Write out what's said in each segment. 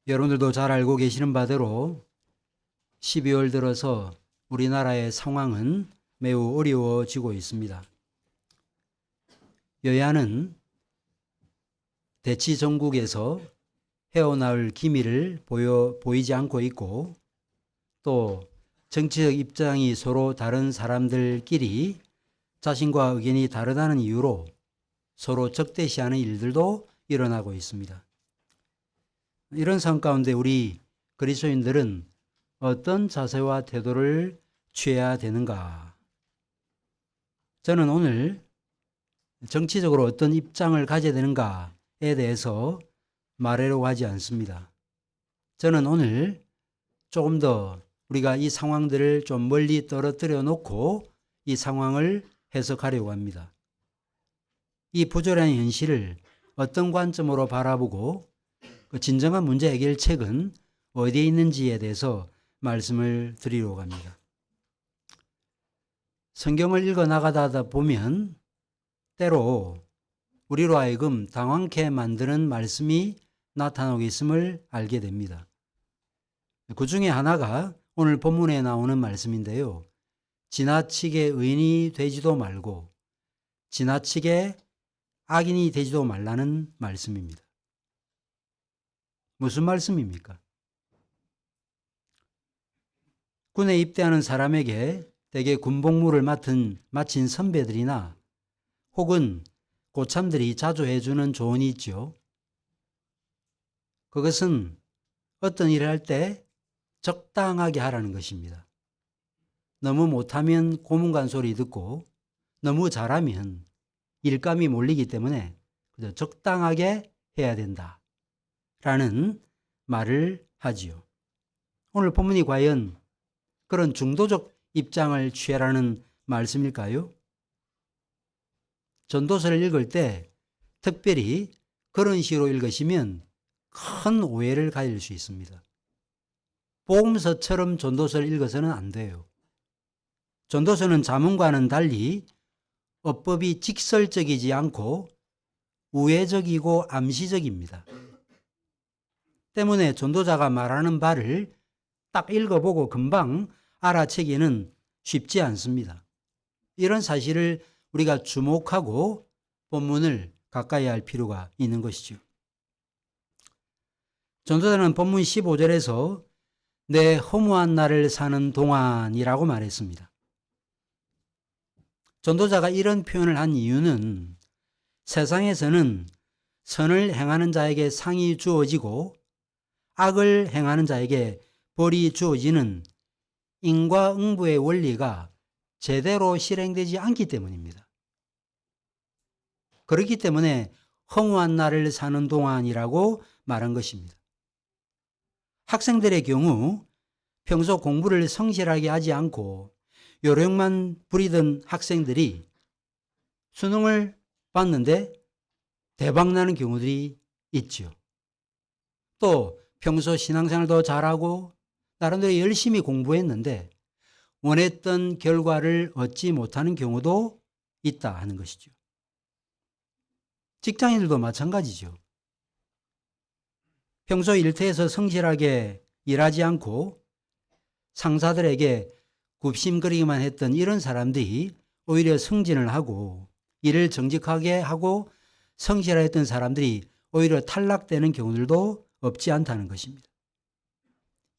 여러분들도 잘 알고 계시는 바대로 12월 들어서 우리나라의 상황은 매우 어려워지고 있습니다. 여야는 대치 정국에서 헤어나올 기미를 보이지 않고 있고, 또 정치적 입장이 서로 다른 사람들끼리 자신과 의견이 다르다는 이유로 서로 적대시하는 일들도 일어나고 있습니다. 이런 상황 가운데 우리 그리스도인들은 어떤 자세와 태도를 취해야 되는가? 저는 오늘 정치적으로 어떤 입장을 가져야 되는가에 대해서 말하려고 하지 않습니다. 저는 오늘 조금 더 우리가 이 상황들을 좀 멀리 떨어뜨려 놓고 이 상황을 해석하려고 합니다. 이 부조리한 현실을 어떤 관점으로 바라보고 그 진정한 문제 해결책은 어디에 있는지에 대해서 말씀을 드리려고 합니다. 성경을 읽어 나가다 보면 때로 우리로 하여금 당황케 만드는 말씀이 나타나고 있음을 알게 됩니다. 그 중에 하나가 오늘 본문에 나오는 말씀인데요. 지나치게 의인이 되지도 말고 지나치게 악인이 되지도 말라는 말씀입니다. 무슨 말씀입니까? 군에 입대하는 사람에게 대개 군복무를 마친 선배들이나 혹은 고참들이 자주 해주는 조언이 있죠. 그것은 어떤 일을 할 때 적당하게 하라는 것입니다. 너무 못하면 고문관 소리 듣고 너무 잘하면 일감이 몰리기 때문에 그저 적당하게 해야 된다 라는 말을 하지요. 오늘 본문이 과연 그런 중도적 입장을 취하라는 말씀일까요? 전도서를 읽을 때 특별히 그런 식으로 읽으시면 큰 오해를 가질 수 있습니다. 복음서처럼 전도서를 읽어서는 안 돼요. 전도서는 자문과는 달리 어법이 직설적이지 않고 우회적이고 암시적입니다. 때문에 전도자가 말하는 바를 딱 읽어보고 금방 알아채기는 쉽지 않습니다. 이런 사실을 우리가 주목하고 본문을 가까이 할 필요가 있는 것이죠. 전도자는 본문 15절에서 내 허무한 날을 사는 동안이라고 말했습니다. 전도자가 이런 표현을 한 이유는 세상에서는 선을 행하는 자에게 상이 주어지고 악을 행하는 자에게 벌이 주어지는 인과응보의 원리가 제대로 실행되지 않기 때문입니다. 그렇기 때문에 허무한 날을 사는 동안이라고 말한 것입니다. 학생들의 경우 평소 공부를 성실하게 하지 않고 요령만 부리던 학생들이 수능을 봤는데 대박나는 경우들이 있죠. 또 평소 신앙생활도 잘하고 나름대로 열심히 공부했는데 원했던 결과를 얻지 못하는 경우도 있다 하는 것이죠. 직장인들도 마찬가지죠. 평소 일터에서 성실하게 일하지 않고 상사들에게 굽심거리기만 했던 이런 사람들이 오히려 승진을 하고 일을 정직하게 하고 성실했던 사람들이 오히려 탈락되는 경우들도 없지 않다는 것입니다.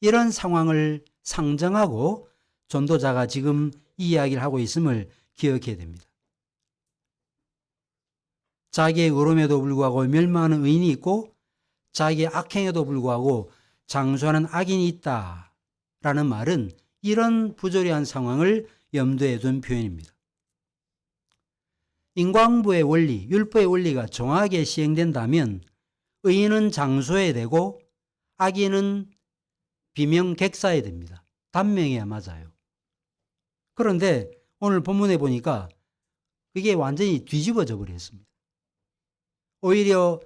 이런 상황을 상정하고 전도자가 지금 이 이야기를 하고 있음을 기억해야 됩니다. 자기의 의로움에도 불구하고 멸망하는 의인이 있고 자기의 악행에도 불구하고 장수하는 악인이 있다라는 말은 이런 부조리한 상황을 염두에 둔 표현입니다. 인과응보의 원리, 율법의 원리가 정확하게 시행된다면 의인은 장수해야 되고 악인은 비명객사해야 됩니다. 단명해야 맞아요. 그런데 오늘 본문에 보니까 그게 완전히 뒤집어져 버렸습니다. 오히려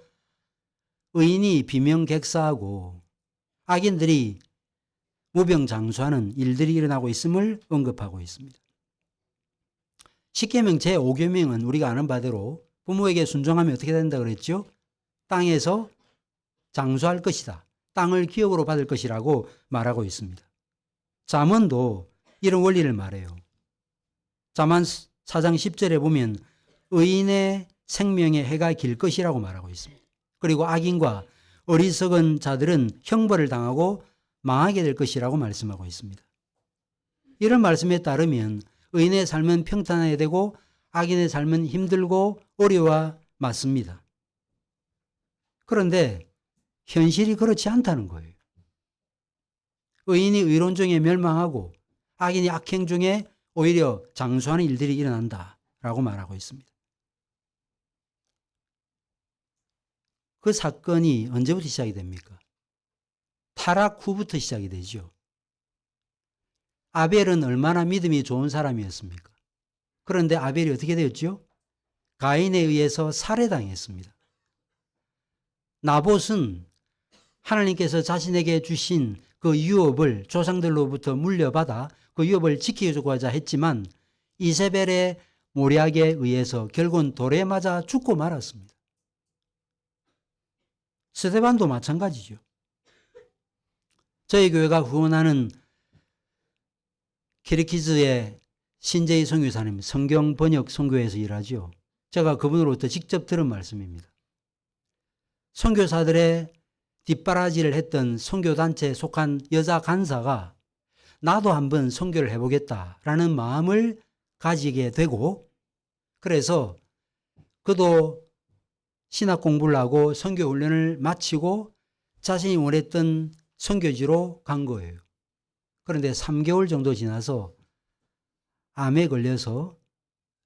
의인이 비명객사하고 악인들이 무병장수하는 일들이 일어나고 있음을 언급하고 있습니다. 십계명 제5계명은 우리가 아는 바대로 부모에게 순종하면 어떻게 된다 그랬죠? 땅에서 장수할 것이다. 땅을 기업으로 받을 것이라고 말하고 있습니다. 잠언도 이런 원리를 말해요. 잠언 4장 10절에 보면 의인의 생명에 해가 길 것이라고 말하고 있습니다. 그리고 악인과 어리석은 자들은 형벌을 당하고 망하게 될 것이라고 말씀하고 있습니다. 이런 말씀에 따르면 의인의 삶은 평탄해야 되고 악인의 삶은 힘들고 어려워 맞습니다. 그런데 현실이 그렇지 않다는 거예요. 의인이 의로운 중에 멸망하고 악인이 악행 중에 오히려 장수하는 일들이 일어난다라고 말하고 있습니다. 그 사건이 언제부터 시작이 됩니까? 타락 후부터 시작이 되죠. 아벨은 얼마나 믿음이 좋은 사람이었습니까? 그런데 아벨이 어떻게 되었죠? 가인에 의해서 살해당했습니다. 나봇은 하나님께서 자신에게 주신 그 유업을 조상들로부터 물려받아 그 유업을 지키고자 했지만 이세벨의 모략에 의해서 결국은 돌에 맞아 죽고 말았습니다. 스데반도 마찬가지죠. 저희 교회가 후원하는 키르키즈의 신재희 선교사님, 성경 번역 선교회에서 일하죠. 제가 그분으로부터 직접 들은 말씀입니다. 선교사들의 뒷바라지를 했던 선교단체에 속한 여자 간사가 나도 한번 선교를 해보겠다라는 마음을 가지게 되고, 그래서 그도 신학 공부를 하고 선교 훈련을 마치고 자신이 원했던 선교지로 간 거예요. 그런데 3개월 정도 지나서 암에 걸려서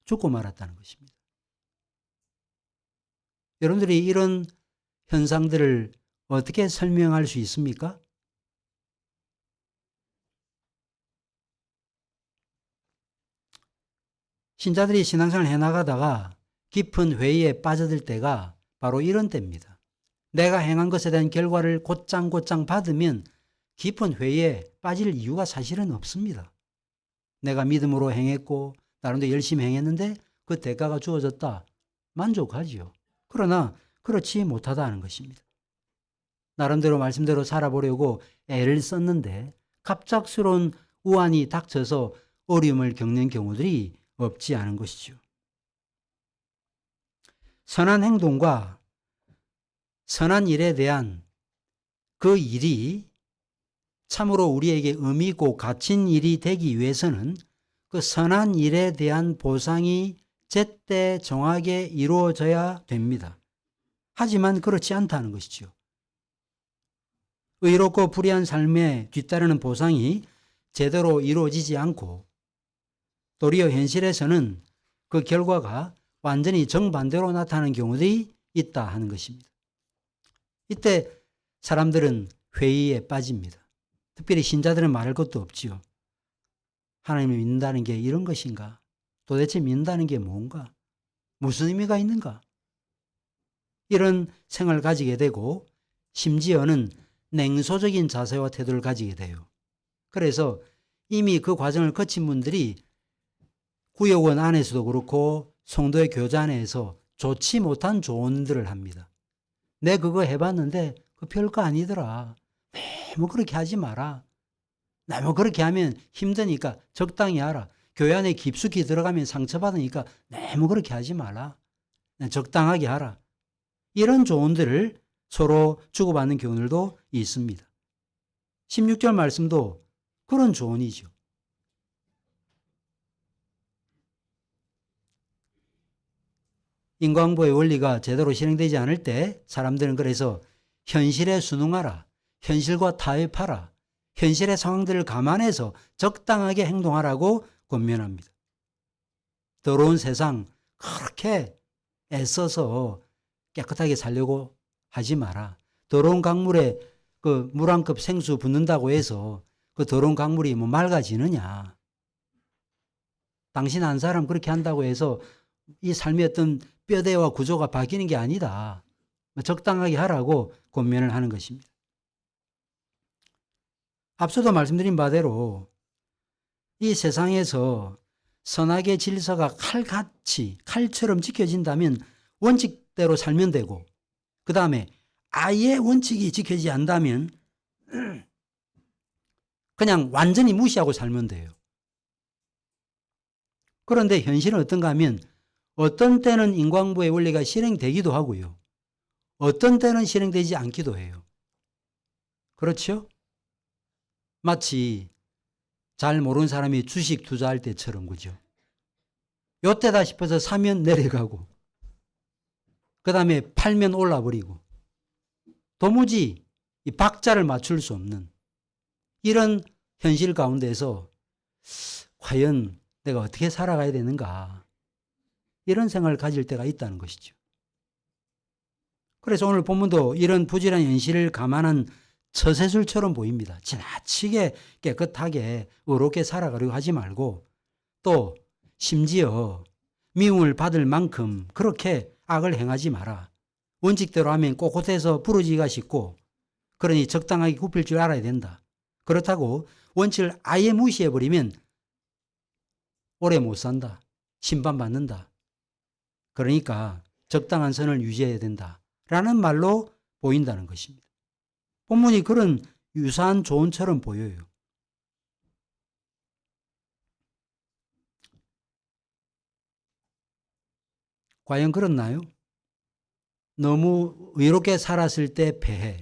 죽고 말았다는 것입니다. 여러분들이 이런 현상들을 어떻게 설명할 수 있습니까? 신자들이 신앙생활을 해나가다가 깊은 회의에 빠져들 때가 바로 이런 때입니다. 내가 행한 것에 대한 결과를 곧장 받으면 깊은 회의에 빠질 이유가 사실은 없습니다. 내가 믿음으로 행했고 나름대로 열심히 행했는데 그 대가가 주어졌다. 만족하지요. 그러나 그렇지 못하다는 것입니다. 나름대로 말씀대로 살아보려고 애를 썼는데 갑작스러운 우환이 닥쳐서 어려움을 겪는 경우들이 없지 않은 것이죠. 선한 행동과 선한 일에 대한 그 일이 참으로 우리에게 의미 있고 갇힌 일이 되기 위해서는 그 선한 일에 대한 보상이 제때 정확하게 이루어져야 됩니다. 하지만 그렇지 않다는 것이죠. 의롭고 불의한 삶에 뒤따르는 보상이 제대로 이루어지지 않고 도리어 현실에서는 그 결과가 완전히 정반대로 나타나는 경우들이 있다 하는 것입니다. 이때 사람들은 회의에 빠집니다. 특별히 신자들은 말할 것도 없지요. 하나님을 믿는다는 게 이런 것인가? 도대체 믿는다는 게 뭔가? 무슨 의미가 있는가? 이런 생각을 가지게 되고 심지어는 냉소적인 자세와 태도를 가지게 돼요. 그래서 이미 그 과정을 거친 분들이 구역원 안에서도 그렇고 성도의 교제 안에서 좋지 못한 조언들을 합니다. 내 그거 해봤는데 그 별거 아니더라. 너무 그렇게 하지 마라. 너무 그렇게 하면 힘드니까 적당히 하라. 교회 안에 깊숙이 들어가면 상처받으니까 너무 그렇게 하지 마라. 적당하게 하라. 이런 조언들을 서로 주고받는 경우들도 있습니다. 16절 말씀도 그런 조언이죠. 인과응보의 원리가 제대로 실행되지 않을 때 사람들은 그래서 현실에 순응하라. 현실과 타협하라. 현실의 상황들을 감안해서 적당하게 행동하라고 권면합니다. 더러운 세상 그렇게 애써서 깨끗하게 살려고 하지 마라. 더러운 강물에 그 물 한 컵 생수 붓는다고 해서 그 더러운 강물이 뭐 맑아지느냐. 당신 한 사람 그렇게 한다고 해서 이 삶의 어떤 뼈대와 구조가 바뀌는 게 아니다. 적당하게 하라고 권면을 하는 것입니다. 앞서도 말씀드린 바대로 이 세상에서 선악의 질서가 칼처럼 지켜진다면 원칙대로 살면 되고, 그 다음에 아예 원칙이 지켜지지 않다면 그냥 완전히 무시하고 살면 돼요. 그런데 현실은 어떤가 하면 어떤 때는 인과응보의 원리가 실행되기도 하고요. 어떤 때는 실행되지 않기도 해요. 그렇죠? 마치 잘 모르는 사람이 주식 투자할 때처럼 그죠? 요때다 싶어서 사면 내려가고 그 다음에 팔면 올라버리고 도무지 이 박자를 맞출 수 없는 이런 현실 가운데서 과연 내가 어떻게 살아가야 되는가 이런 생각을 가질 때가 있다는 것이죠. 그래서 오늘 본문도 이런 부지런한 현실을 감안한 처세술처럼 보입니다. 지나치게 깨끗하게 의롭게 살아가려고 하지 말고 또 심지어 미움을 받을 만큼 그렇게 악을 행하지 마라. 원칙대로 하면 꼿꼿해서 부러지기가 쉽고 그러니 적당하게 굽힐 줄 알아야 된다. 그렇다고 원칙을 아예 무시해버리면 오래 못 산다. 심판받는다. 그러니까 적당한 선을 유지해야 된다. 라는 말로 보인다는 것입니다. 본문이 그런 유사한 조언처럼 보여요. 과연 그렇나요? 너무 의롭게 살았을 때 패해,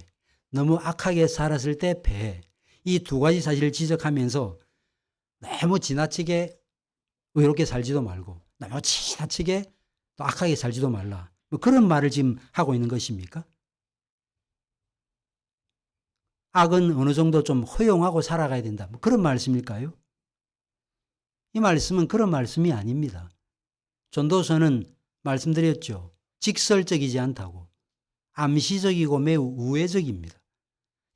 너무 악하게 살았을 때 패해. 이 두 가지 사실을 지적하면서 너무 지나치게 의롭게 살지도 말고 너무 지나치게 또 악하게 살지도 말라. 뭐 그런 말을 지금 하고 있는 것입니까? 악은 어느 정도 좀 허용하고 살아가야 된다. 뭐 그런 말씀일까요? 이 말씀은 그런 말씀이 아닙니다. 전도서는 말씀드렸죠. 직설적이지 않다고. 암시적이고 매우 우회적입니다.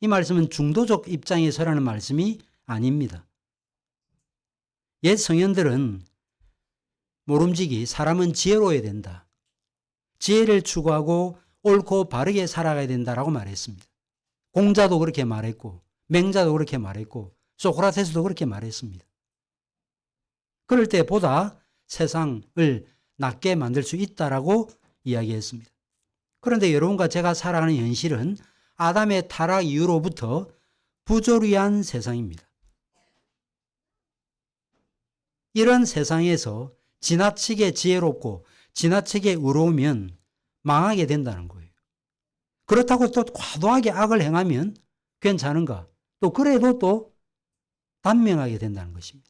이 말씀은 중도적 입장에 서라는 말씀이 아닙니다. 옛 성현들은 모름지기 사람은 지혜로워야 된다. 지혜를 추구하고 옳고 바르게 살아가야 된다라고 말했습니다. 공자도 그렇게 말했고 맹자도 그렇게 말했고 소크라테스도 그렇게 말했습니다. 그럴 때 보다 세상을 낫게 만들 수 있다라고 이야기했습니다. 그런데 여러분과 제가 살아가는 현실은 아담의 타락 이후로부터 부조리한 세상입니다. 이런 세상에서 지나치게 지혜롭고 지나치게 의로우면 망하게 된다는 거예요. 그렇다고 또 과도하게 악을 행하면 괜찮은가? 또 그래도 또 단명하게 된다는 것입니다.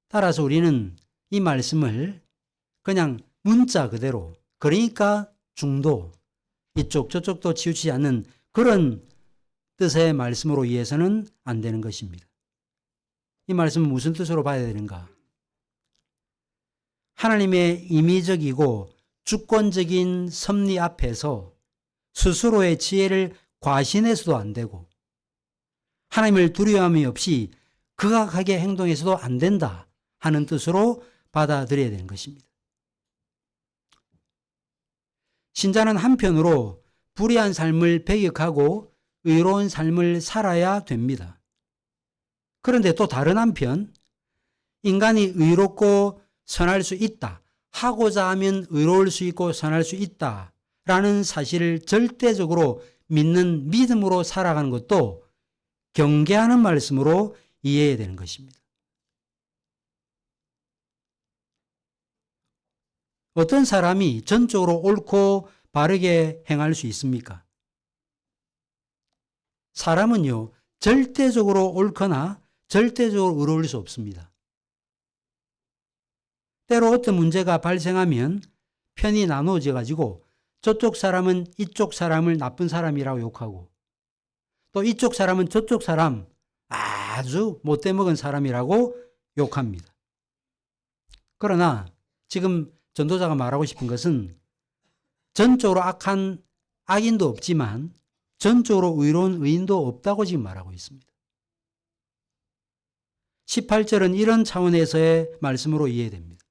따라서 우리는 이 말씀을 그냥 문자 그대로, 그러니까 중도, 이쪽 저쪽도 치우치지 않는 그런 뜻의 말씀으로 이해해서는 안 되는 것입니다. 이 말씀은 무슨 뜻으로 봐야 되는가? 하나님의 임의적이고 주권적인 섭리 앞에서 스스로의 지혜를 과신해서도 안 되고 하나님을 두려움이 없이 극악하게 행동해서도 안 된다 하는 뜻으로 받아들여야 되는 것입니다. 신자는 한편으로 불의한 삶을 배격하고 의로운 삶을 살아야 됩니다. 그런데 또 다른 한편 인간이 의롭고 선할 수 있다. 하고자 하면 의로울 수 있고 선할 수 있다. 라는 사실을 절대적으로 믿는 믿음으로 살아가는 것도 경계하는 말씀으로 이해해야 되는 것입니다. 어떤 사람이 전적으로 옳고 바르게 행할 수 있습니까? 사람은요, 절대적으로 옳거나 절대적으로 의로울 수 없습니다. 때로 어떤 문제가 발생하면 편이 나누어져 가지고 저쪽 사람은 이쪽 사람을 나쁜 사람이라고 욕하고 또 이쪽 사람은 저쪽 사람 아주 못돼 먹은 사람이라고 욕합니다. 그러나 지금 전도자가 말하고 싶은 것은 전적으로 악한 악인도 없지만 전적으로 의로운 의인도 없다고 지금 말하고 있습니다. 18절은 이런 차원에서의 말씀으로 이해됩니다.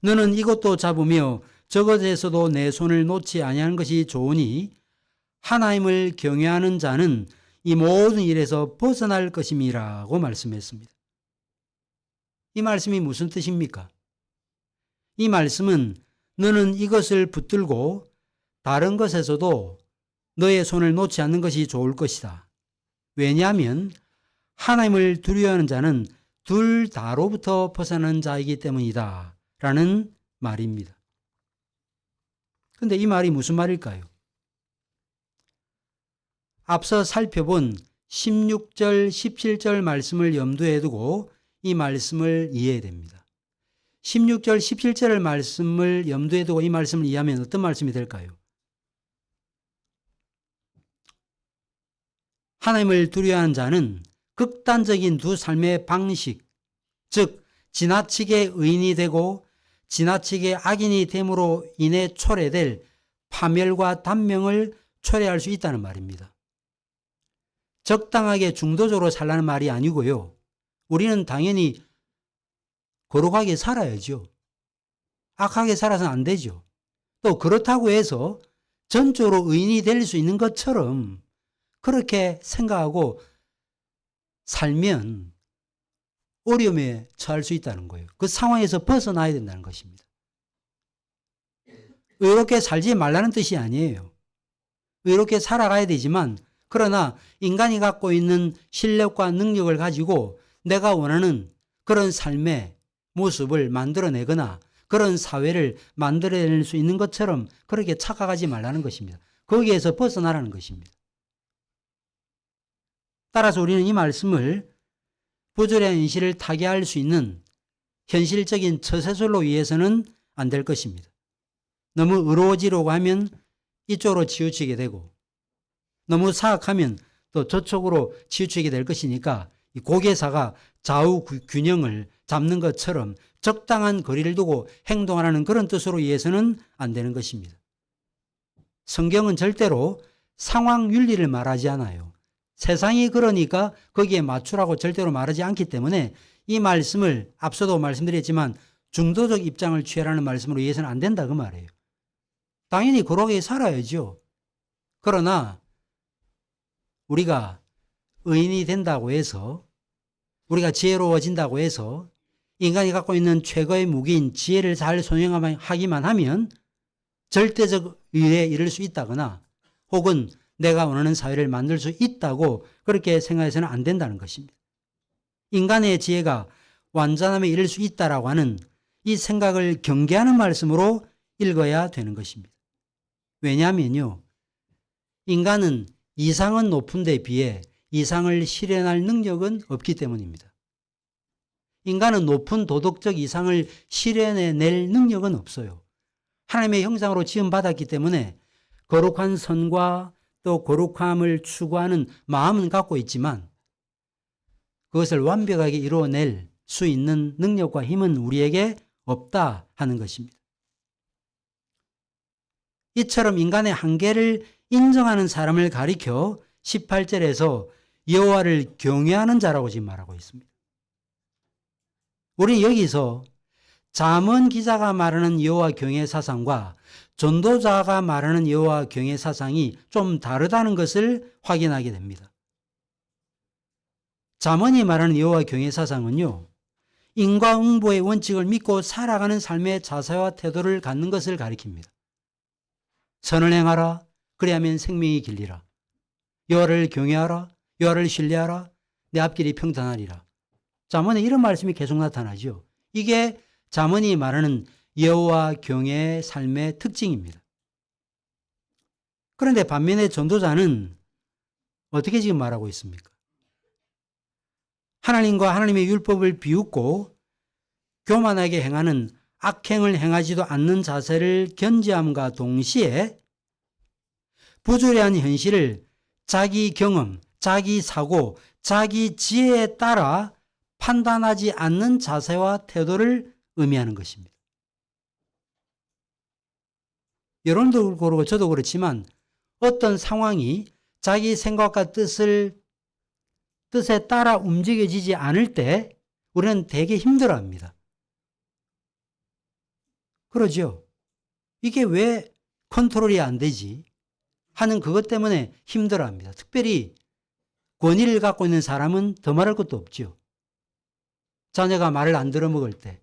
너는 이것도 잡으며 저것에서도 내 손을 놓지 아니하는 것이 좋으니 하나님을 경외하는 자는 이 모든 일에서 벗어날 것임이라고 말씀했습니다. 이 말씀이 무슨 뜻입니까? 이 말씀은 너는 이것을 붙들고 다른 것에서도 너의 손을 놓지 않는 것이 좋을 것이다. 왜냐하면 하나님을 두려워하는 자는 둘 다로부터 벗어난 자이기 때문이다. 라는 말입니다. 근데 이 말이 무슨 말일까요? 앞서 살펴본 16절, 17절 말씀을 염두에 두고 이 말씀을 이해해야 됩니다. 16절, 17절 말씀을 염두에 두고 이 말씀을 이해하면 어떤 말씀이 될까요? 하나님을 두려워하는 자는 극단적인 두 삶의 방식, 즉 지나치게 의인이 되고 지나치게 악인이 됨으로 인해 초래될 파멸과 단명을 초래할 수 있다는 말입니다. 적당하게 중도적으로 살라는 말이 아니고요. 우리는 당연히 거룩하게 살아야죠. 악하게 살아서는 안 되죠. 또 그렇다고 해서 전적으로 의인이 될 수 있는 것처럼 그렇게 생각하고 살면 어려움에 처할 수 있다는 거예요. 그 상황에서 벗어나야 된다는 것입니다. 의롭게 살지 말라는 뜻이 아니에요. 의롭게 살아가야 되지만 그러나 인간이 갖고 있는 실력과 능력을 가지고 내가 원하는 그런 삶의 모습을 만들어내거나 그런 사회를 만들어낼 수 있는 것처럼 그렇게 착각하지 말라는 것입니다. 거기에서 벗어나라는 것입니다. 따라서 우리는 이 말씀을 부조리한 현실을 타개할 수 있는 현실적인 처세술로 위해서는 안 될 것입니다. 너무 의로워지려고 하면 이쪽으로 치우치게 되고 너무 사악하면 또 저쪽으로 치우치게 될 것이니까 이 고개사가 좌우 균형을 잡는 것처럼 적당한 거리를 두고 행동하라는 그런 뜻으로 위해서는 안 되는 것입니다. 성경은 절대로 상황 윤리를 말하지 않아요. 세상이 그러니까 거기에 맞추라고 절대로 말하지 않기 때문에 이 말씀을 앞서도 말씀드렸지만 중도적 입장을 취하라는 말씀으로 이해해서는 안 된다 그 말이에요. 당연히 그러게 살아야죠. 그러나 우리가 의인이 된다고 해서 우리가 지혜로워진다고 해서 인간이 갖고 있는 최고의 무기인 지혜를 잘 손용하기만 하면 절대적 의에 이를 수 있다거나 혹은 내가 원하는 사회를 만들 수 있다고 그렇게 생각해서는 안 된다는 것입니다. 인간의 지혜가 완전함에 이를 수 있다라고 하는 이 생각을 경계하는 말씀으로 읽어야 되는 것입니다. 왜냐하면요, 인간은 이상은 높은 데 비해 이상을 실현할 능력은 없기 때문입니다. 인간은 높은 도덕적 이상을 실현해낼 능력은 없어요. 하나님의 형상으로 지음받았기 때문에 거룩한 선과 또 거룩함을 추구하는 마음은 갖고 있지만 그것을 완벽하게 이루어낼 수 있는 능력과 힘은 우리에게 없다 하는 것입니다. 이처럼 인간의 한계를 인정하는 사람을 가리켜 18절에서 여호와를 경외하는 자라고 지금 말하고 있습니다. 우리는 여기서 잠언 기자가 말하는 여호와 경외 사상과 전도자가 말하는 여호와 경외 사상이 좀 다르다는 것을 확인하게 됩니다. 잠언이 말하는 여호와 경외 사상은요, 인과응보의 원칙을 믿고 살아가는 삶의 자세와 태도를 갖는 것을 가리킵니다. 선을 행하라, 그리하면 생명이 길리라. 여호와를 경외하라, 여호와를 신뢰하라, 내 앞길이 평탄하리라. 잠언에 이런 말씀이 계속 나타나죠. 이게 잠언이 말하는 여호와 경외의 삶의 특징입니다. 그런데 반면에 전도자는 어떻게 지금 말하고 있습니까? 하나님과 하나님의 율법을 비웃고 교만하게 행하는 악행을 행하지도 않는 자세를 견지함과 동시에 부조리한 현실을 자기 경험, 자기 사고, 자기 지혜에 따라 판단하지 않는 자세와 태도를 의미하는 것입니다. 여러분도 그렇고 저도 그렇지만 어떤 상황이 자기 생각과 뜻에 따라 움직여지지 않을 때 우리는 되게 힘들어합니다. 그러죠? 이게 왜 컨트롤이 안 되지? 하는 그것 때문에 힘들어합니다. 특별히 권위를 갖고 있는 사람은 더 말할 것도 없죠. 자녀가 말을 안 들어먹을 때,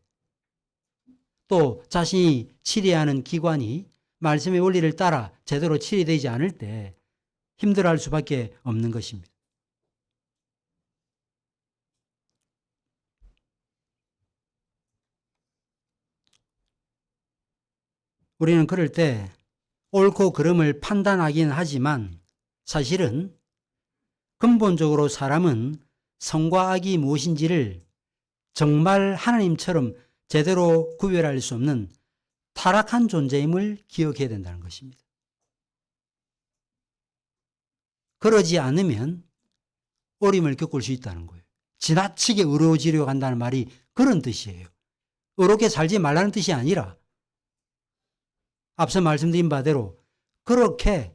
또 자신이 치리하는 기관이 말씀의 원리를 따라 제대로 치리되지 않을 때 힘들어할 수밖에 없는 것입니다. 우리는 그럴 때 옳고 그름을 판단하긴 하지만 사실은 근본적으로 사람은 선과 악이 무엇인지를 정말 하나님처럼 제대로 구별할 수 없는 타락한 존재임을 기억해야 된다는 것입니다. 그러지 않으면 어려움을 겪을 수 있다는 거예요. 지나치게 의로워지려고 한다는 말이 그런 뜻이에요. 의롭게 살지 말라는 뜻이 아니라 앞서 말씀드린 바대로 그렇게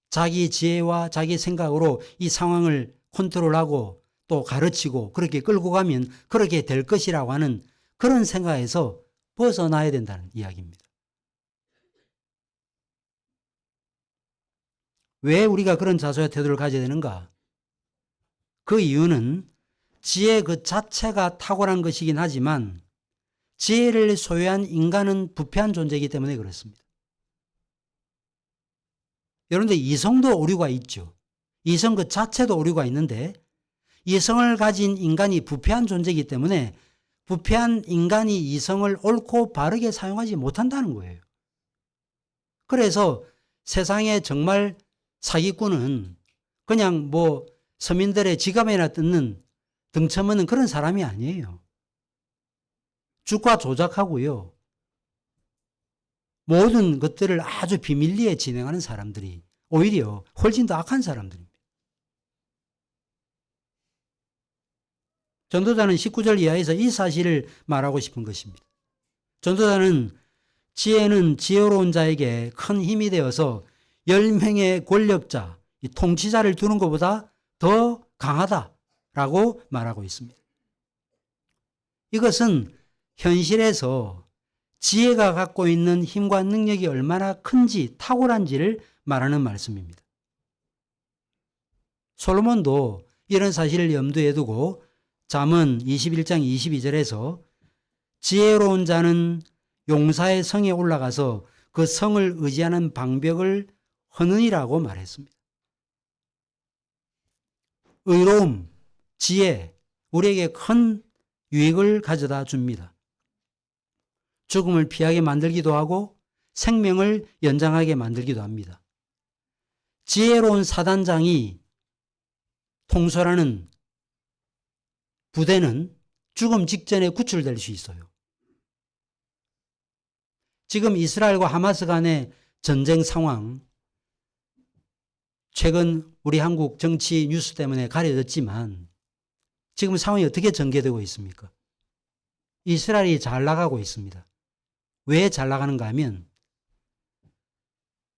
자기 지혜와 자기 생각으로 이 상황을 컨트롤하고 또 가르치고 그렇게 끌고 가면 그렇게 될 것이라고 하는 그런 생각에서 벗어나야 된다는 이야기입니다. 왜 우리가 그런 자세와 태도를 가져야 되는가? 그 이유는 지혜 그 자체가 탁월한 것이긴 하지만 지혜를 소유한 인간은 부패한 존재이기 때문에 그렇습니다. 여러분들 이성도 오류가 있죠. 이성 그 자체도 오류가 있는데 이성을 가진 인간이 부패한 존재이기 때문에 부패한 인간이 이성을 옳고 바르게 사용하지 못한다는 거예요. 그래서 세상에 정말 사기꾼은 그냥 뭐 서민들의 지갑에나 뜯는 등쳐먹는 그런 사람이 아니에요. 주가 조작하고요. 모든 것들을 아주 비밀리에 진행하는 사람들이 오히려 훨씬 더 악한 사람들입니다. 전도자는 19절 이하에서 이 사실을 말하고 싶은 것입니다. 전도자는 지혜는 지혜로운 자에게 큰 힘이 되어서 10명의 권력자, 통치자를 두는 것보다 더 강하다라고 말하고 있습니다. 이것은 현실에서 지혜가 갖고 있는 힘과 능력이 얼마나 큰지 탁월한지를 말하는 말씀입니다. 솔로몬도 이런 사실을 염두에 두고 잠언 21장 22절에서 지혜로운 자는 용사의 성에 올라가서 그 성을 의지하는 방벽을 허느니라고 말했습니다. 의로움, 지혜, 우리에게 큰 유익을 가져다 줍니다. 죽음을 피하게 만들기도 하고 생명을 연장하게 만들기도 합니다. 지혜로운 사단장이 통솔하는 부대는 죽음 직전에 구출될 수 있어요. 지금 이스라엘과 하마스 간의 전쟁 상황, 최근 우리 한국 정치 뉴스 때문에 가려졌지만 지금 상황이 어떻게 전개되고 있습니까? 이스라엘이 잘 나가고 있습니다. 왜 잘 나가는가 하면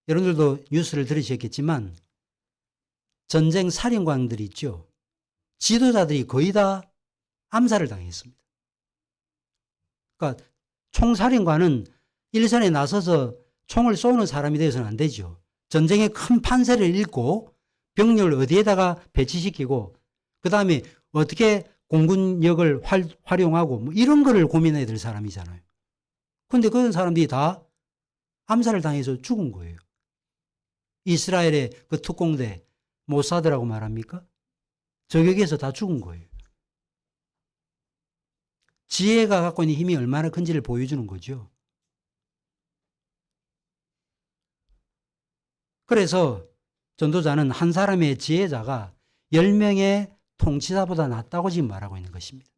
여러분들도 뉴스를 들으셨겠지만 전쟁 사령관들이 있죠. 지도자들이 거의 다 암살을 당했습니다. 그러니까 총사령관은 일선에 나서서 총을 쏘는 사람이 되어서는 안 되죠. 전쟁의 큰 판세를 읽고 병력을 어디에다가 배치시키고 그 다음에 어떻게 공군력을 활용하고 뭐 이런 거를 고민해야 될 사람이잖아요. 그런데 그런 사람들이 다 암살을 당해서 죽은 거예요. 이스라엘의 그 특공대 모사드라고 말합니까? 저격에서 다 죽은 거예요. 지혜가 갖고 있는 힘이 얼마나 큰지를 보여주는 거죠. 그래서 전도자는 한 사람의 지혜자가 10명의 통치자보다 낫다고 지금 말하고 있는 것입니다.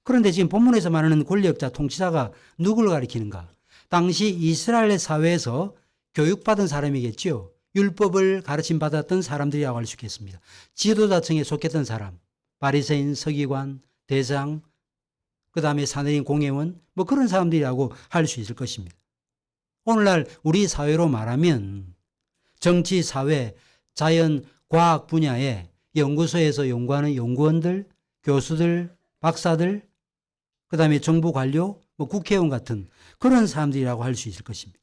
그런데 지금 본문에서 말하는 권력자, 통치자가 누구를 가리키는가? 당시 이스라엘 사회에서 교육받은 사람이겠죠. 율법을 가르침 받았던 사람들이라고 할 수 있겠습니다. 지도자층에 속했던 사람, 바리새인, 서기관, 대장, 그 다음에 사내인 공회원, 뭐 그런 사람들이라고 할 수 있을 것입니다. 오늘날 우리 사회로 말하면 정치, 사회, 자연, 과학 분야에 연구소에서 연구하는 연구원들, 교수들, 박사들, 그 다음에 정부 관료, 뭐 국회의원 같은 그런 사람들이라고 할 수 있을 것입니다.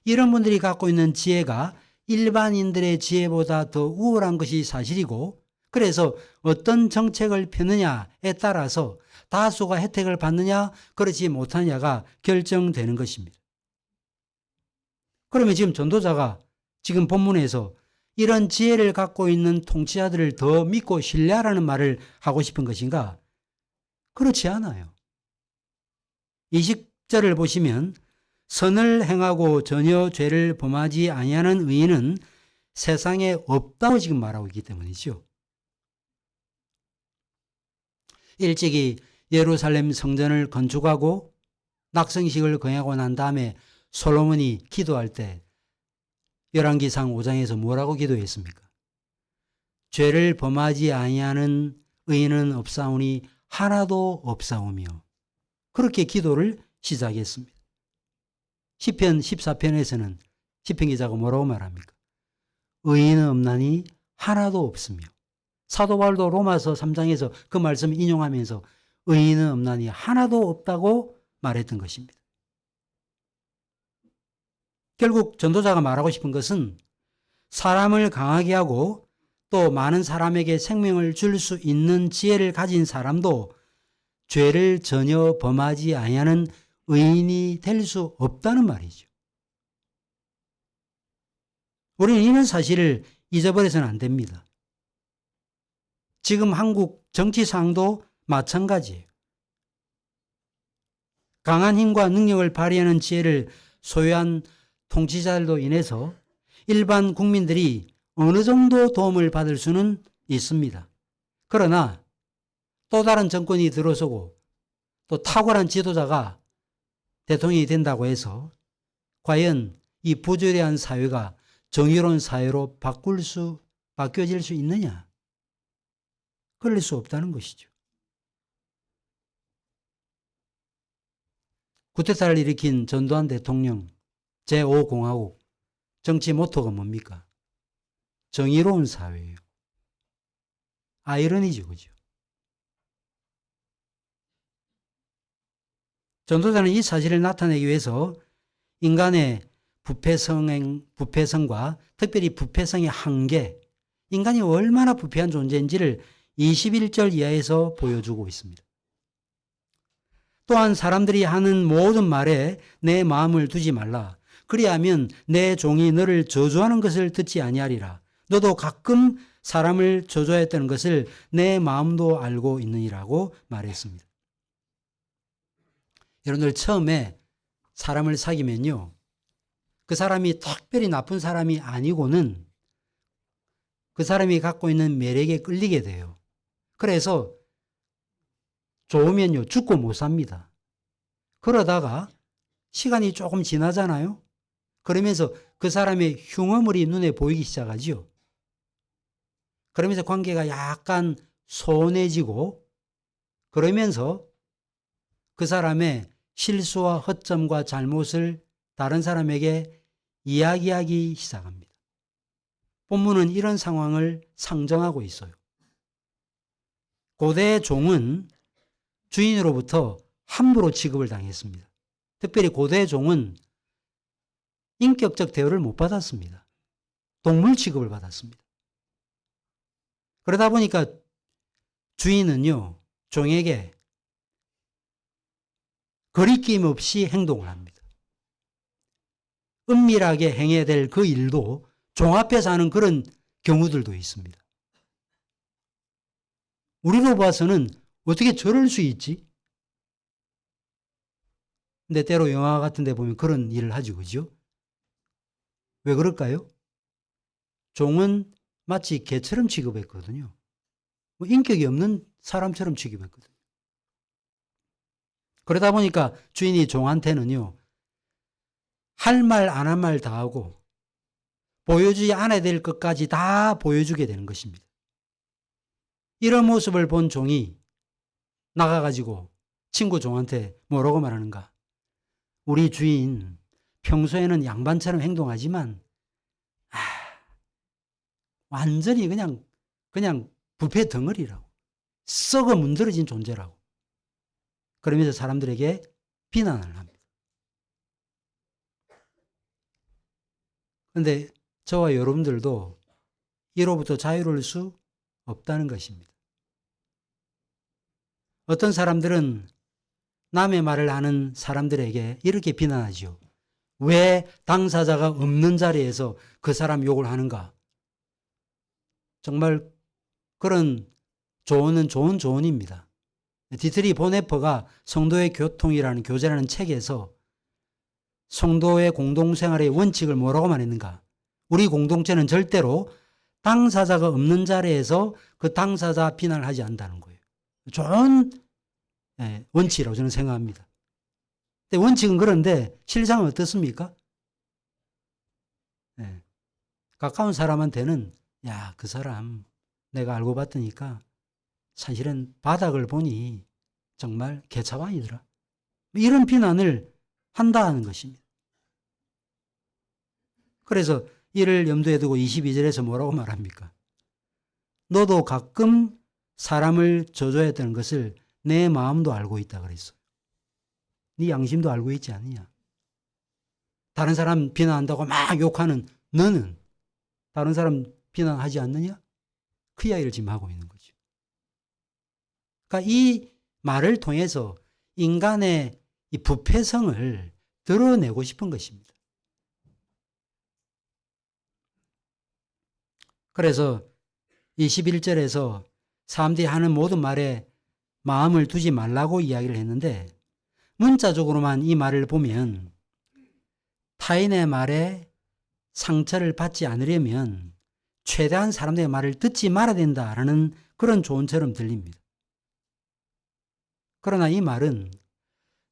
이런 분들이 갖고 있는 지혜가 일반인들의 지혜보다 더 우월한 것이 사실이고 그래서 어떤 정책을 펴느냐에 따라서 다수가 혜택을 받느냐 그렇지 못하느냐가 결정되는 것입니다. 그러면 지금 전도자가 지금 본문에서 이런 지혜를 갖고 있는 통치자들을 더 믿고 신뢰하라는 말을 하고 싶은 것인가? 그렇지 않아요. 20절을 보시면 선을 행하고 전혀 죄를 범하지 아니하는 의인은 세상에 없다고 지금 말하고 있기 때문이죠. 일찍이 예루살렘 성전을 건축하고 낙성식을 거행하고 난 다음에 솔로몬이 기도할 때 열왕기상 5장에서 뭐라고 기도했습니까? 죄를 범하지 아니하는 의인은 없사오니 하나도 없사오며 그렇게 기도를 시작했습니다. 시편 14편에서는 시편 기자가 뭐라고 말합니까? 의인은 없나니 하나도 없으며 사도 바울도 로마서 3장에서 그 말씀 인용하면서 의인은 없나니 하나도 없다고 말했던 것입니다. 결국 전도자가 말하고 싶은 것은 사람을 강하게 하고 또 많은 사람에게 생명을 줄 수 있는 지혜를 가진 사람도 죄를 전혀 범하지 아니하는 의인이 될 수 없다는 말이죠. 우리는 이런 사실을 잊어버려서는 안 됩니다. 지금 한국 정치 상황도 마찬가지예요. 강한 힘과 능력을 발휘하는 지혜를 소유한 통치자들로 인해서 일반 국민들이 어느 정도 도움을 받을 수는 있습니다. 그러나 또 다른 정권이 들어서고 또 탁월한 지도자가 대통령이 된다고 해서 과연 이 부조리한 사회가 정의로운 사회로 바뀌어질 수 있느냐? 그럴 수 없다는 것이죠. 쿠데타를 일으킨 전두환 대통령 제5공화국 정치 모토가 뭡니까? 정의로운 사회예요. 아이러니죠, 그죠? 전도자는 이 사실을 나타내기 위해서 인간의 부패성과 특별히 부패성의 한계, 인간이 얼마나 부패한 존재인지를 21절 이하에서 보여주고 있습니다. 또한 사람들이 하는 모든 말에 내 마음을 두지 말라. 그리하면 내 종이 너를 저주하는 것을 듣지 아니하리라. 너도 가끔 사람을 저주하였다는 것을 내 마음도 알고 있느니라고 말했습니다. 여러분들 처음에 사람을 사귀면요, 그 사람이 특별히 나쁜 사람이 아니고는 그 사람이 갖고 있는 매력에 끌리게 돼요. 그래서 좋으면요 죽고 못 삽니다. 그러다가 시간이 조금 지나잖아요. 그러면서 그 사람의 흉어물이 눈에 보이기 시작하죠. 그러면서 관계가 약간 소원해지고 그러면서 그 사람의 실수와 허점과 잘못을 다른 사람에게 이야기하기 시작합니다. 본문은 이런 상황을 상정하고 있어요. 고대 종은 주인으로부터 함부로 취급을 당했습니다. 특별히 고대 종은 인격적 대우를 못 받았습니다. 동물 취급을 받았습니다. 그러다 보니까 주인은요, 종에게 거리낌 없이 행동을 합니다. 은밀하게 행해야 될 그 일도 종 앞에서 하는 그런 경우들도 있습니다. 우리로 봐서는 어떻게 저럴 수 있지? 근데 때로 영화 같은 데 보면 그런 일을 하죠, 그죠? 왜 그럴까요? 종은 마치 개처럼 취급했거든요. 뭐 인격이 없는 사람처럼 취급했거든요. 그러다 보니까 주인이 종한테는요, 할 말 안 한 말 다 하고 보여주지 않아야 될 것까지 다 보여주게 되는 것입니다. 이런 모습을 본 종이 나가가지고 친구 종한테 뭐라고 말하는가? 우리 주인 평소에는 양반처럼 행동하지만 완전히 그냥 부패 덩어리라고, 썩어 문드러진 존재라고. 그러면서 사람들에게 비난을 합니다. 그런데 저와 여러분들도 이로부터 자유로울 수 없다는 것입니다. 어떤 사람들은 남의 말을 하는 사람들에게 이렇게 비난하죠. 왜 당사자가 없는 자리에서 그 사람 욕을 하는가? 정말 그런 조언은 좋은 조언입니다. 디트리 보네퍼가 성도의 교통이라는 교재라는 책에서 성도의 공동생활의 원칙을 뭐라고 말했는가? 우리 공동체는 절대로 당사자가 없는 자리에서 그 당사자 비난을 하지 않는다는 거예요. 좋은 원칙이라고 저는 생각합니다. 근데 원칙은 그런데 실상은 어떻습니까? 가까운 사람한테는 야, 그 사람 내가 알고 봤더니까 사실은 바닥을 보니 정말 개차반이더라. 이런 비난을 한다는 것입니다. 그래서 이를 염두에 두고 22절에서 뭐라고 말합니까? 너도 가끔 사람을 저주했다는 것을 내 마음도 알고 있다 그랬어요. 네 양심도 알고 있지 않느냐? 다른 사람 비난한다고 막 욕하는 너는 다른 사람 비난하지 않느냐? 그 이야기를 지금 하고 있는 거죠. 그러니까 이 말을 통해서 인간의 이 부패성을 드러내고 싶은 것입니다. 그래서 21절에서 사람들이 하는 모든 말에 마음을 두지 말라고 이야기를 했는데 문자적으로만 이 말을 보면 타인의 말에 상처를 받지 않으려면 최대한 사람들의 말을 듣지 말아야 된다라는 그런 조언처럼 들립니다. 그러나 이 말은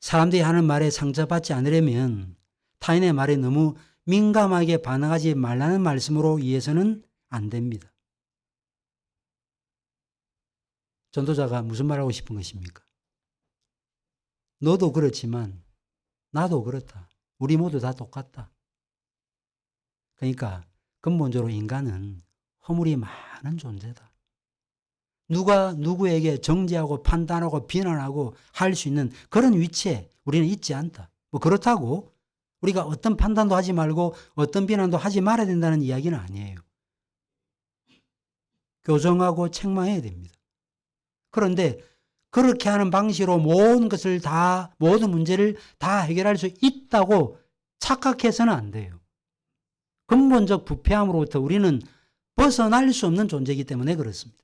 사람들이 하는 말에 상처받지 않으려면 타인의 말에 너무 민감하게 반응하지 말라는 말씀으로 이해해서는 안 됩니다. 전도자가 무슨 말하고 싶은 것입니까? 너도 그렇지만 나도 그렇다. 우리 모두 다 똑같다. 그러니까 근본적으로 인간은 허물이 많은 존재다. 누가 누구에게 정죄하고 판단하고 비난하고 할 수 있는 그런 위치에 우리는 있지 않다. 뭐 그렇다고 우리가 어떤 판단도 하지 말고 어떤 비난도 하지 말아야 된다는 이야기는 아니에요. 교정하고 책망해야 됩니다. 그런데 그렇게 하는 방식으로 모든 것을 다, 모든 문제를 다 해결할 수 있다고 착각해서는 안 돼요. 근본적 부패함으로부터 우리는 벗어날 수 없는 존재이기 때문에 그렇습니다.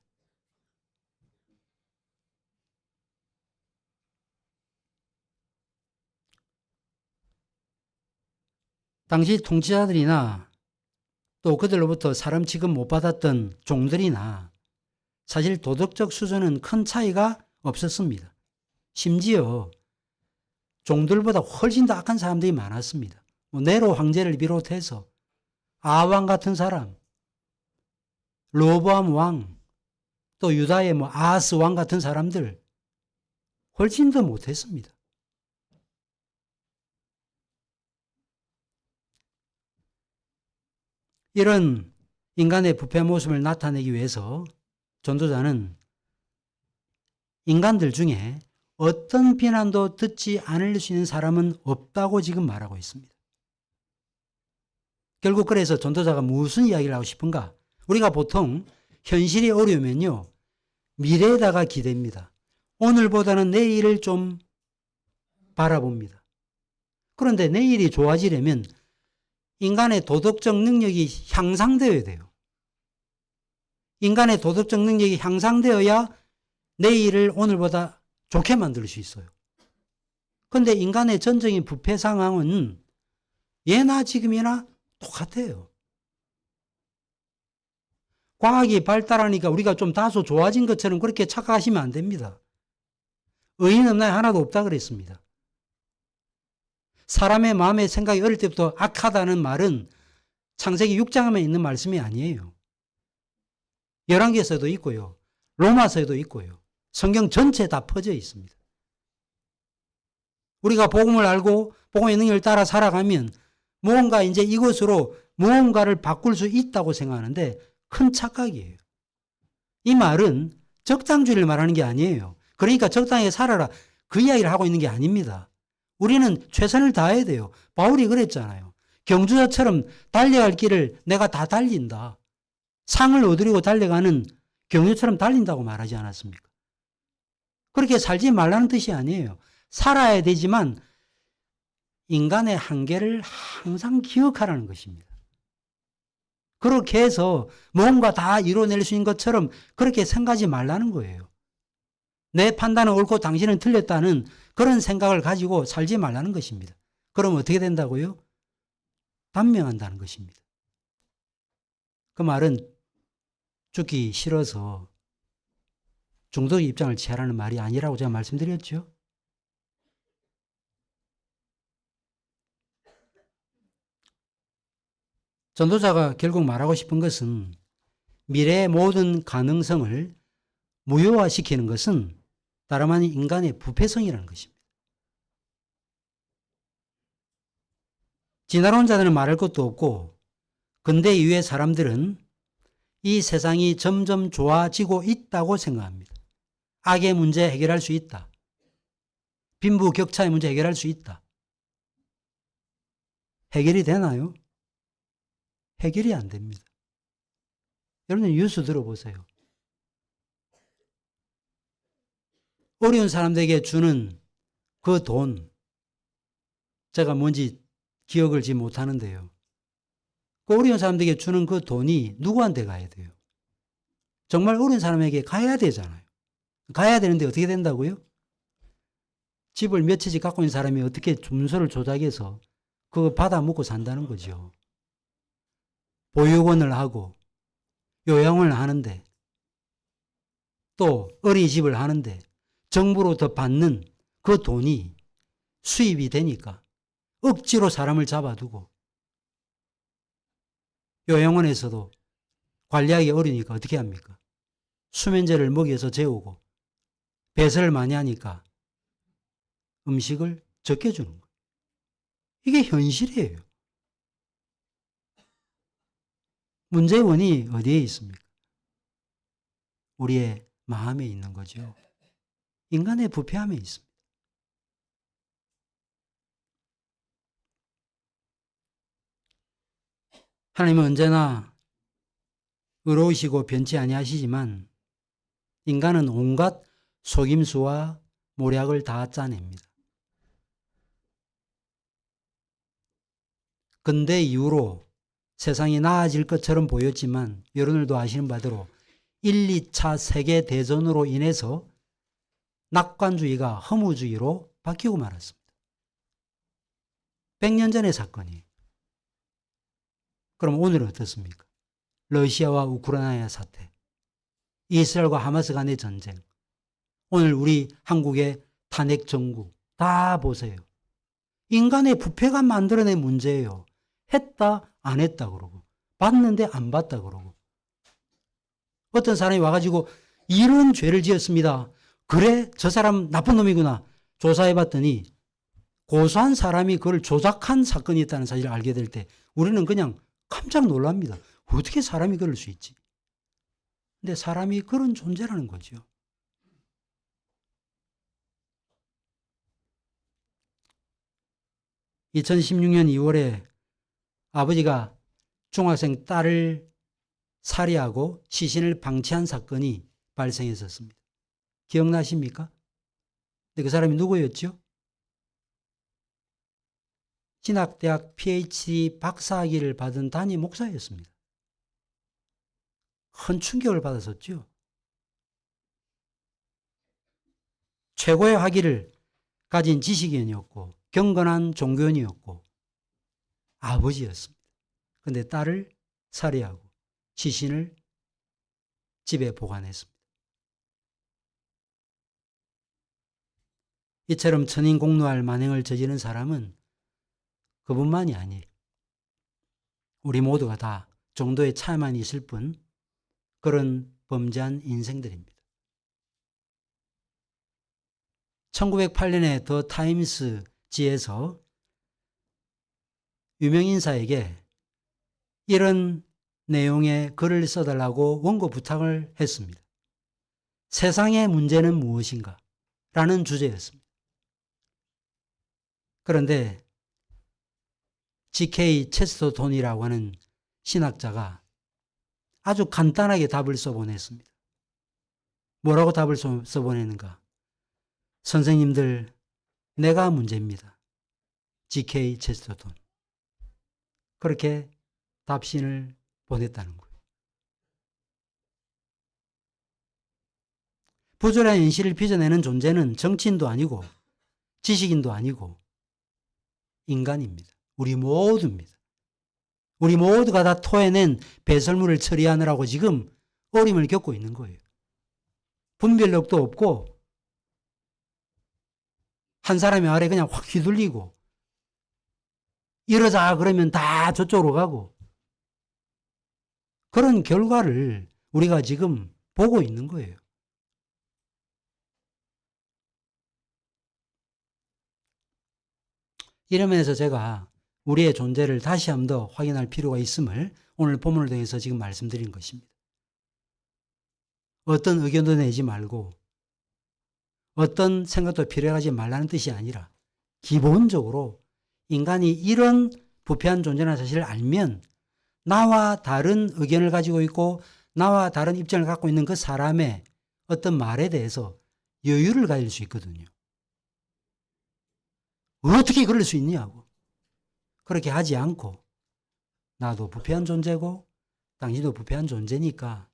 당시 통치자들이나 또 그들로부터 사람 취급 못 받았던 종들이나 사실 도덕적 수준은 큰 차이가 없었습니다. 심지어 종들보다 훨씬 더 악한 사람들이 많았습니다. 네로 황제를 비롯해서 아왕 같은 사람, 로보암 왕, 또 유다의 아하스 왕 같은 사람들 훨씬 더 못했습니다. 이런 인간의 부패 모습을 나타내기 위해서 전도자는 인간들 중에 어떤 비난도 듣지 않을 수 있는 사람은 없다고 지금 말하고 있습니다. 결국 그래서 전도자가 무슨 이야기를 하고 싶은가? 우리가 보통 현실이 어려우면요, 미래에다가 기댑니다. 오늘보다는 내일을 좀 바라봅니다. 그런데 내일이 좋아지려면 인간의 도덕적 능력이 향상되어야 돼요. 인간의 도덕적 능력이 향상되어야 내일을 오늘보다 좋게 만들 수 있어요. 그런데 인간의 전적인 부패 상황은 예나 지금이나 똑같아요. 과학이 발달하니까 우리가 좀 다소 좋아진 것처럼 그렇게 착각하시면 안 됩니다. 의인 없나요? 하나도 없다 그랬습니다. 사람의 마음의 생각이 어릴 때부터 악하다는 말은 창세기 6장에 있는 말씀이 아니에요. 열왕기에서도 있고요. 로마서에도 있고요. 성경 전체에 다 퍼져 있습니다. 우리가 복음을 알고 복음의 능력을 따라 살아가면 무언가 이제 이것으로 무언가를 바꿀 수 있다고 생각하는데 큰 착각이에요. 이 말은 적당주의를 말하는 게 아니에요. 그러니까 적당하게 살아라. 그 이야기를 하고 있는 게 아닙니다. 우리는 최선을 다해야 돼요. 바울이 그랬잖아요. 경주자처럼 달려갈 길을 내가 다 달린다. 상을 얻으려고 달려가는 경주처럼 달린다고 말하지 않았습니까? 그렇게 살지 말라는 뜻이 아니에요. 살아야 되지만 인간의 한계를 항상 기억하라는 것입니다. 그렇게 해서 뭔가 다 이뤄낼 수 있는 것처럼 그렇게 생각하지 말라는 거예요. 내 판단은 옳고 당신은 틀렸다는 그런 생각을 가지고 살지 말라는 것입니다. 그럼 어떻게 된다고요? 단명한다는 것입니다. 그 말은 죽기 싫어서 중독의 입장을 취하라는 말이 아니라고 제가 말씀드렸죠. 전도자가 결국 말하고 싶은 것은 미래의 모든 가능성을 무효화시키는 것은 다름 아닌 인간의 부패성이라는 것입니다. 지나온 자들은 말할 것도 없고 근대 이후의 사람들은 이 세상이 점점 좋아지고 있다고 생각합니다. 악의 문제 해결할 수 있다. 빈부격차의 문제 해결할 수 있다. 해결이 되나요? 해결이 안 됩니다. 여러분 뉴스 들어보세요. 어려운 사람들에게 주는 그 돈, 제가 뭔지 기억을 지 못하는데요. 그 어려운 사람들에게 주는 그 돈이 누구한테 가야 돼요? 정말 어려운 사람에게 가야 되잖아요. 가야 되는데 어떻게 된다고요? 집을 몇 채씩 갖고 있는 사람이 어떻게 주문서를 조작해서 그거 받아 먹고 산다는 거죠. 보육원을 하고 요양을 하는데 또 어린이집을 하는데 정부로부터 받는 그 돈이 수입이 되니까 억지로 사람을 잡아두고 요양원에서도 관리하기 어려우니까 어떻게 합니까? 수면제를 먹여서 재우고 배설을 많이 하니까 음식을 적게 주는 거예요. 이게 현실이에요. 문제의 원인이 어디에 있습니까? 우리의 마음에 있는 거죠. 인간의 부패함에 있습니다. 하나님은 언제나 의로우시고 변치 아니하시지만 인간은 온갖 속임수와 모략을 다 짜냅니다. 근대 이후로 세상이 나아질 것처럼 보였지만 여러분들도 아시는 바대로 1, 2차 세계대전으로 인해서 낙관주의가 허무주의로 바뀌고 말았습니다. 100년 전의 사건이에요. 그럼 오늘은 어떻습니까? 러시아와 우크라이나의 사태, 이스라엘과 하마스 간의 전쟁, 오늘 우리 한국의 탄핵 정부 다 보세요. 인간의 부패가 만들어낸 문제예요. 했다 안 했다 그러고 봤는데 안 봤다 그러고 어떤 사람이 와가지고 이런 죄를 지었습니다. 그래 저 사람 나쁜 놈이구나. 조사해봤더니 고소한 사람이 그걸 조작한 사건이 있다는 사실을 알게 될 때 우리는 그냥 깜짝 놀랍니다. 어떻게 사람이 그럴 수 있지? 근데 사람이 그런 존재라는 거죠. (2016년 2월에) 아버지가 중학생 딸을 살해하고 시신을 방치한 사건이 발생했었습니다. 기억나십니까? 근데 그 사람이 누구였죠? 신학대학 PhD 박사학위를 받은 담임 목사였습니다. 큰 충격을 받았었죠. 최고의 학위를 가진 지식인이었고 경건한 종교인이었고 아버지였습니다. 그런데 딸을 살해하고 시신을 집에 보관했습니다. 이처럼 천인공노할 만행을 저지른 사람은 그분만이 아니에요. 우리 모두가 다 정도의 차이만 있을 뿐 그런 범죄한 인생들입니다. 1908년에 더 타임스지에서 유명인사에게 이런 내용의 글을 써달라고 원고 부탁을 했습니다. 세상의 문제는 무엇인가? 라는 주제였습니다. 그런데 G.K. 체스터톤이라고 하는 신학자가 아주 간단하게 답을 써보냈습니다. 뭐라고 답을 써보냈는가? 선생님들, 내가 문제입니다. G.K. 체스터톤. 그렇게 답신을 보냈다는 거예요. 부조리한 현실을 빚어내는 존재는 정치인도 아니고 지식인도 아니고 인간입니다. 우리 모두입니다. 우리 모두가 다 토해낸 배설물을 처리하느라고 지금 어려움을 겪고 있는 거예요. 분별력도 없고 한 사람의 아래 그냥 확 휘둘리고 이러자 그러면 다 저쪽으로 가고 그런 결과를 우리가 지금 보고 있는 거예요. 이런 면에서 제가 우리의 존재를 다시 한 번 더 확인할 필요가 있음을 오늘 본문을 통해서 지금 말씀드린 것입니다. 어떤 의견도 내지 말고 어떤 생각도 필요하지 말라는 뜻이 아니라 기본적으로 인간이 이런 부패한 존재라는 사실을 알면 나와 다른 의견을 가지고 있고 나와 다른 입장을 갖고 있는 그 사람의 어떤 말에 대해서 여유를 가질 수 있거든요. 어떻게 그럴 수 있냐고. 그렇게 하지 않고 나도 부패한 존재고 당신도 부패한 존재니까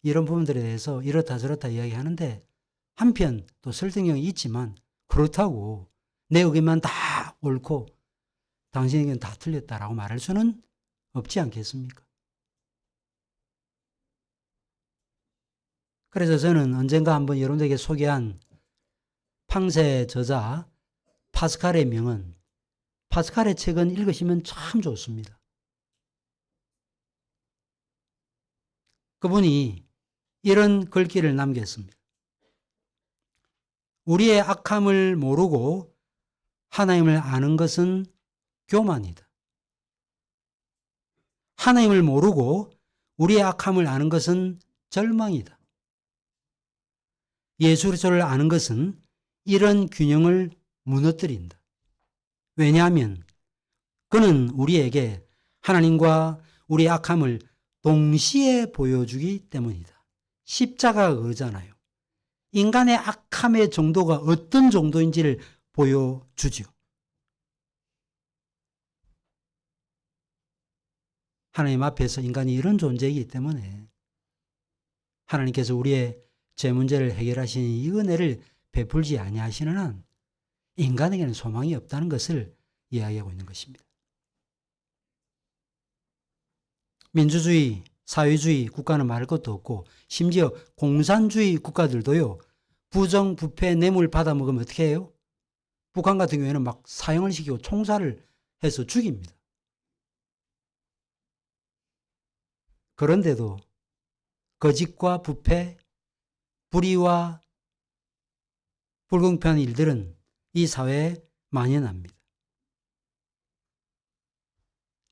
이런 부분들에 대해서 이렇다 저렇다 이야기하는데 한편 또 설득력이 있지만 그렇다고 내 의견만 다 옳고 당신 의견 다 틀렸다라고 말할 수는 없지 않겠습니까? 그래서 저는 언젠가 한번 여러분들에게 소개한 팡세 저자 파스칼의 명언, 파스칼의 책은 읽으시면 참 좋습니다. 그분이 이런 글귀를 남겼습니다. 우리의 악함을 모르고 하나님을 아는 것은 교만이다. 하나님을 모르고 우리의 악함을 아는 것은 절망이다. 예수 그리스도를 아는 것은 이런 균형을 무너뜨린다. 왜냐하면 그는 우리에게 하나님과 우리의 악함을 동시에 보여주기 때문이다. 십자가가 그거잖아요. 인간의 악함의 정도가 어떤 정도인지를 보여주죠. 하나님 앞에서 인간이 이런 존재이기 때문에 하나님께서 우리의 죄 문제를 해결하시는 이 은혜를 베풀지 아니하시는 한 인간에게는 소망이 없다는 것을 이야기하고 있는 것입니다. 민주주의, 사회주의 국가는 말할 것도 없고 심지어 공산주의 국가들도요. 부정부패 뇌물 받아먹으면 어떻게 해요? 북한 같은 경우에는 막 사형을 시키고 총살을 해서 죽입니다. 그런데도 거짓과 부패, 불의와 불공평한 일들은 이 사회에 만연합니다.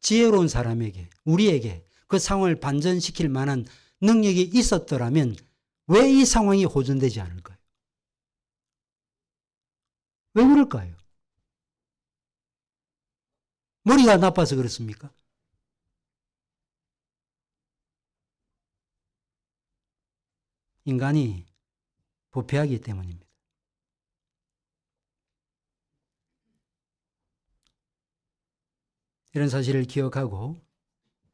지혜로운 사람에게, 우리에게 그 상황을 반전시킬 만한 능력이 있었더라면 왜 이 상황이 호전되지 않을까요? 왜 그럴까요? 머리가 나빠서 그렇습니까? 인간이 부패하기 때문입니다. 이런 사실을 기억하고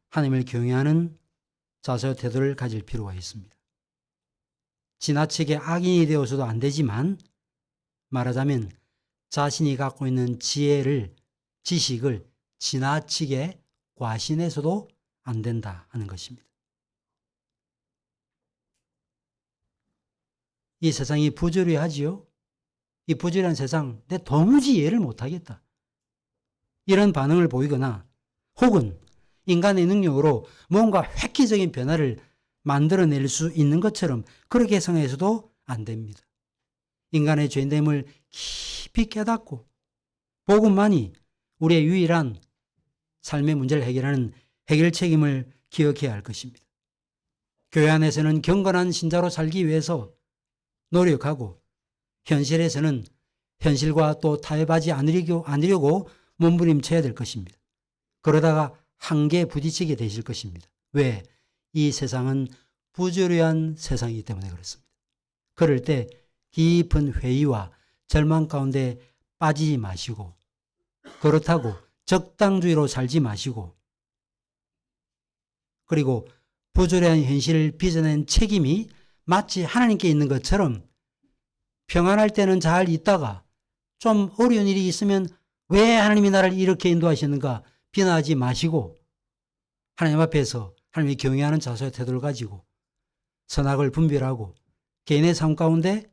하나님을 경외하는 자세와 태도를 가질 필요가 있습니다. 지나치게 악인이 되어서도 안 되지만 말하자면 자신이 갖고 있는 지혜를, 지식을 지나치게 과신해서도 안 된다 하는 것입니다. 이 세상이 부조리하지요? 이 부조리한 세상 내 도무지 이해를 못하겠다. 이런 반응을 보이거나 혹은 인간의 능력으로 뭔가 획기적인 변화를 만들어낼 수 있는 것처럼 그렇게 생각해서도 안 됩니다. 인간의 죄됨을 깊이 깨닫고 복음만이 우리의 유일한 삶의 문제를 해결하는 해결 책임을 기억해야 할 것입니다. 교회 안에서는 경건한 신자로 살기 위해서 노력하고 현실에서는 현실과 또 타협하지 않으려고 몸부림쳐야 될 것입니다. 그러다가 한계에 부딪히게 되실 것입니다. 왜? 이 세상은 부조리한 세상이기 때문에 그렇습니다. 그럴 때 깊은 회의와 절망 가운데 빠지지 마시고, 그렇다고 적당주의로 살지 마시고, 그리고 부조리한 현실을 빚어낸 책임이 마치 하나님께 있는 것처럼 평안할 때는 잘 있다가 좀 어려운 일이 있으면 왜 하나님이 나를 이렇게 인도하셨는가 비난하지 마시고, 하나님 앞에서 하나님이 경외하는 자세와 태도를 가지고 선악을 분별하고 개인의 삶 가운데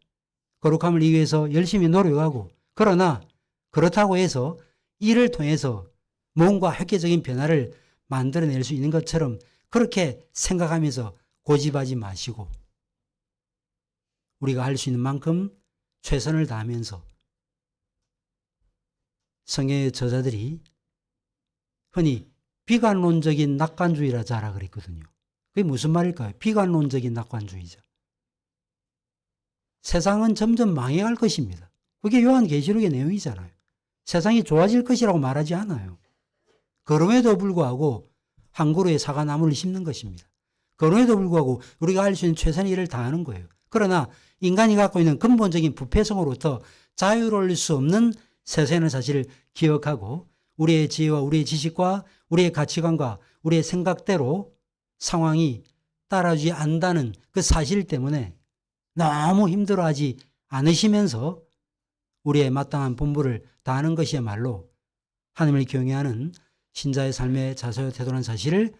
거룩함을 이기 위해서 열심히 노력하고, 그러나 그렇다고 해서 이를 통해서 뭔가 획기적인 변화를 만들어낼 수 있는 것처럼 그렇게 생각하면서 고집하지 마시고, 우리가 할 수 있는 만큼 최선을 다하면서, 성경의 저자들이 흔히 비관론적인 낙관주의라 자라 그랬거든요. 그게 무슨 말일까요? 비관론적인 낙관주의죠. 세상은 점점 망해갈 것입니다. 그게 요한계시록의 내용이잖아요. 세상이 좋아질 것이라고 말하지 않아요. 그럼에도 불구하고 한 그루의 사과나무를 심는 것입니다. 그럼에도 불구하고 우리가 할 수 있는 최선의 일을 다하는 거예요. 그러나 인간이 갖고 있는 근본적인 부패성으로부터 자유로울 수 없는 세상의 사실을 기억하고 우리의 지혜와 우리의 지식과 우리의 가치관과 우리의 생각대로 상황이 따라주지 않는다는 그 사실 때문에 너무 힘들어하지 않으시면서 우리의 마땅한 본분을 다하는 것이야말로 하나님을 경외하는 신자의 삶의 자세와 태도라는 사실을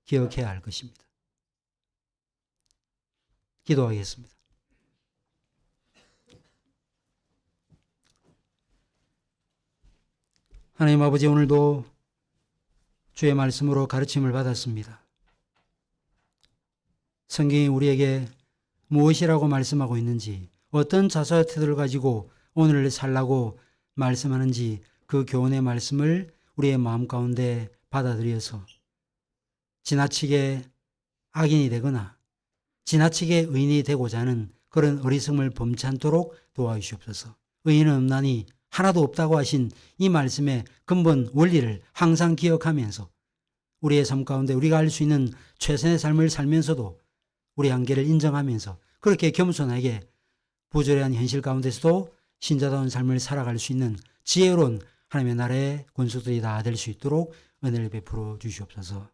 기억해야 할 것입니다. 기도하겠습니다. 하나님 아버지, 오늘도 주의 말씀으로 가르침을 받았습니다. 성경이 우리에게 무엇이라고 말씀하고 있는지, 어떤 자세와 태도를 가지고 오늘을 살라고 말씀하는지 그 교훈의 말씀을 우리의 마음 가운데 받아들여서 지나치게 악인이 되거나 지나치게 의인이 되고자 하는 그런 어리석음을 범치 않도록 도와주시옵소서. 의인은 없나니 하나도 없다고 하신 이 말씀의 근본 원리를 항상 기억하면서 우리의 삶 가운데 우리가 할 수 있는 최선의 삶을 살면서도 우리 한계를 인정하면서 그렇게 겸손하게 부조리한 현실 가운데서도 신자다운 삶을 살아갈 수 있는 지혜로운 하나님의 나라의 권속들이 다 될 수 있도록 은혜를 베풀어 주시옵소서.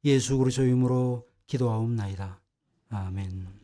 예수 그리스도의 이름으로 기도하옵나이다. 아멘.